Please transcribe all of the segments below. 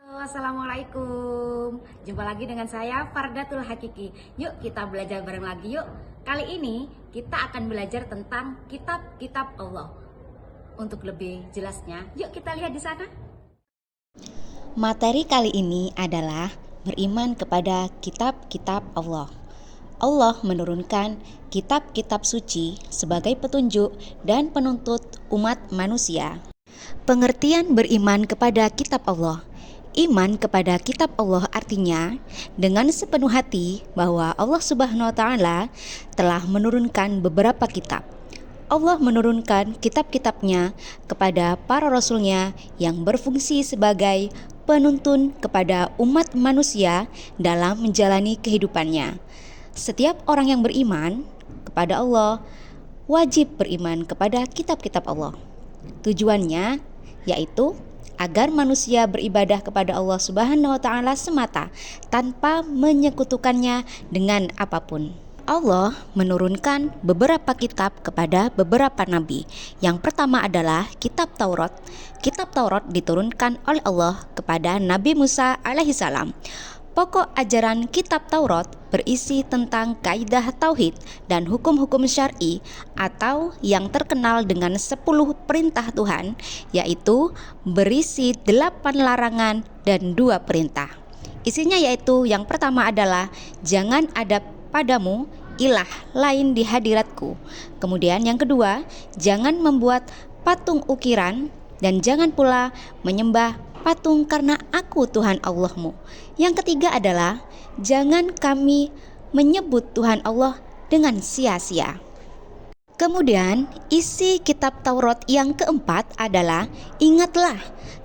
Halo, Assalamualaikum. Jumpa lagi dengan saya Fardatul Hakiki. Yuk kita belajar bareng lagi yuk. Kali ini kita akan belajar tentang kitab-kitab Allah. Untuk lebih jelasnya, yuk kita lihat di sana. Materi kali ini adalah beriman kepada kitab-kitab Allah. Allah menurunkan kitab-kitab suci sebagai petunjuk dan penuntut umat manusia. Pengertian beriman kepada kitab Allah. Iman kepada kitab Allah artinya dengan sepenuh hati bahwa Allah Subhanahu wa taala telah menurunkan beberapa kitab. Allah menurunkan kitab-kitabnya kepada para rasulnya yang berfungsi sebagai penuntun kepada umat manusia dalam menjalani kehidupannya. Setiap orang yang beriman kepada Allah wajib beriman kepada kitab-kitab Allah. Tujuannya yaitu agar manusia beribadah kepada Allah Subhanahu wa taala semata tanpa menyekutukannya dengan apapun. Allah menurunkan beberapa kitab kepada beberapa nabi. Yang pertama adalah kitab Taurat. Kitab Taurat diturunkan oleh Allah kepada Nabi Musa alaihissalam. Pokok ajaran kitab Taurat berisi tentang kaidah tauhid dan hukum-hukum syar'i atau yang terkenal dengan 10 perintah Tuhan, yaitu berisi 8 larangan dan 2 perintah. Isinya yaitu yang pertama adalah jangan ada padamu ilah lain di hadiratku. Kemudian yang kedua, jangan membuat patung ukiran dan jangan pula menyembah patung karena aku Tuhan Allahmu. Yang ketiga adalah jangan kami menyebut Tuhan Allah dengan sia-sia. Kemudian isi kitab Taurat yang keempat adalah ingatlah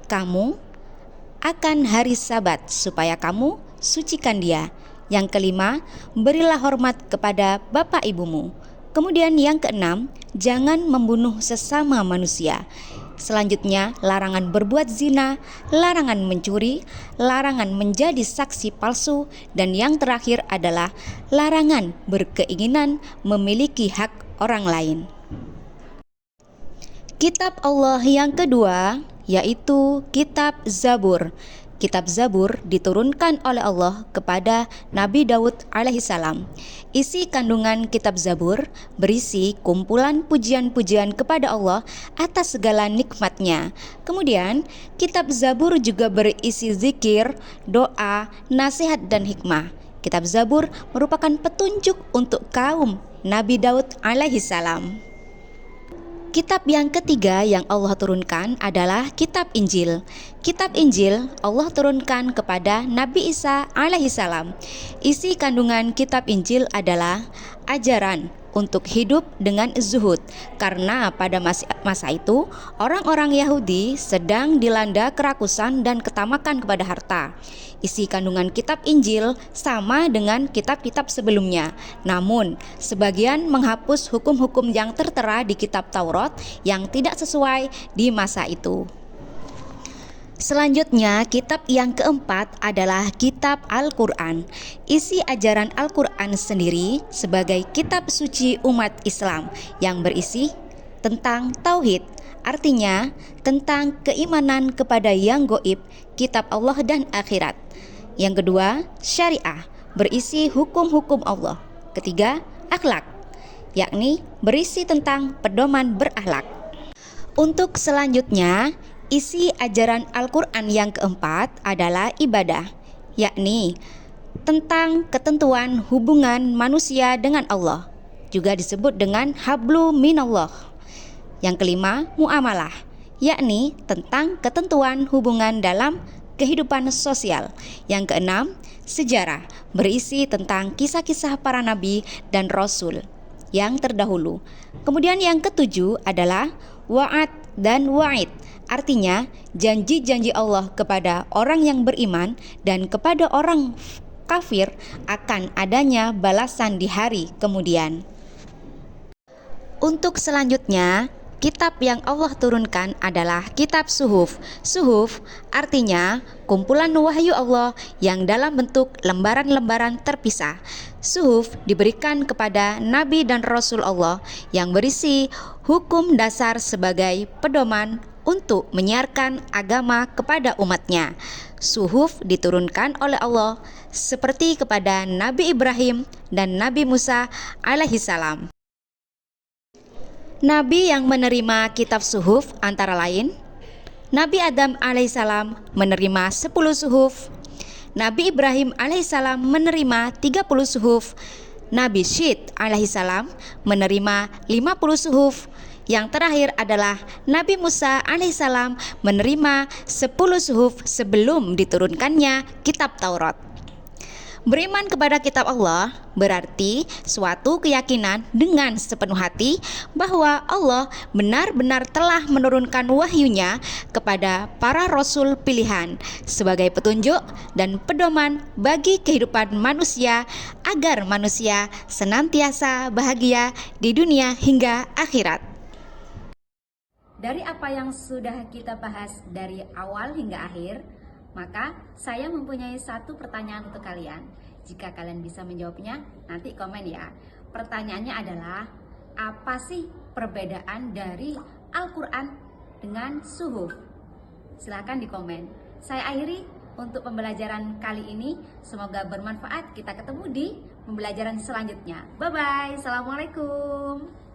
kamu akan hari Sabat supaya kamu sucikan dia. Yang kelima, berilah hormat kepada bapak ibumu. Kemudian yang keenam, jangan membunuh sesama manusia. Selanjutnya, larangan berbuat zina, larangan mencuri, larangan menjadi saksi palsu, dan yang terakhir adalah larangan berkeinginan memiliki hak orang lain. Kitab Allah yang kedua yaitu kitab Zabur. Kitab Zabur diturunkan oleh Allah kepada Nabi Daud alaihissalam. Isi kandungan kitab Zabur berisi kumpulan pujian-pujian kepada Allah atas segala nikmatnya. Kemudian kitab Zabur juga berisi zikir, doa, nasihat dan hikmah. Kitab Zabur merupakan petunjuk untuk kaum Nabi Daud alaihissalam. Kitab yang ketiga yang Allah turunkan adalah kitab Injil. Kitab Injil Allah turunkan kepada Nabi Isa alaihissalam. Isi kandungan kitab Injil adalah ajaran untuk hidup dengan zuhud, karena pada masa itu orang-orang Yahudi sedang dilanda kerakusan dan ketamakan kepada harta. Isi kandungan kitab Injil sama dengan kitab-kitab sebelumnya, namun sebagian menghapus hukum-hukum yang tertera di kitab Taurat yang tidak sesuai di masa itu. Selanjutnya, kitab yang keempat adalah kitab Al-Quran. Isi ajaran Al-Quran sendiri sebagai kitab suci umat Islam yang berisi tentang tauhid, artinya tentang keimanan kepada yang goib, kitab Allah dan akhirat. Yang kedua, syariah, berisi hukum-hukum Allah. Ketiga, akhlak, yakni berisi tentang pedoman berakhlak. Untuk selanjutnya, isi ajaran Al-Quran yang keempat adalah ibadah, yakni tentang ketentuan hubungan manusia dengan Allah, juga disebut dengan hablu minallah. Yang kelima, muamalah, yakni tentang ketentuan hubungan dalam kehidupan sosial. Yang keenam, sejarah, berisi tentang kisah-kisah para nabi dan rasul yang terdahulu. Kemudian yang ketujuh adalah wa'ad dan wa'id, artinya janji-janji Allah kepada orang yang beriman dan kepada orang kafir akan adanya balasan di hari kemudian. Untuk selanjutnya, kitab yang Allah turunkan adalah kitab Suhuf. Suhuf artinya kumpulan wahyu Allah yang dalam bentuk lembaran-lembaran terpisah. Suhuf diberikan kepada Nabi dan Rasul Allah yang berisi hukum dasar sebagai pedoman untuk menyiarkan agama kepada umatnya. Suhuf diturunkan oleh Allah seperti kepada Nabi Ibrahim dan Nabi Musa alaihissalam. Nabi yang menerima kitab suhuf antara lain Nabi Adam alaihissalam menerima 10 suhuf, Nabi Ibrahim alaihissalam menerima 30 suhuf, Nabi Syed alaihissalam menerima 50 suhuf. Yang terakhir adalah Nabi Musa alaihissalam menerima 10 suhuf sebelum diturunkannya kitab Taurat. Beriman kepada kitab Allah berarti suatu keyakinan dengan sepenuh hati bahwa Allah benar-benar telah menurunkan wahyunya kepada para rasul pilihan sebagai petunjuk dan pedoman bagi kehidupan manusia agar manusia senantiasa bahagia di dunia hingga akhirat. Dari apa yang sudah kita bahas dari awal hingga akhir, maka saya mempunyai satu pertanyaan untuk kalian. Jika kalian bisa menjawabnya, nanti komen ya. Pertanyaannya adalah, apa sih perbedaan dari Al-Quran dengan suhuf? Silahkan di komen. Saya akhiri untuk pembelajaran kali ini. Semoga bermanfaat. Kita ketemu di pembelajaran selanjutnya. Bye-bye. Assalamualaikum.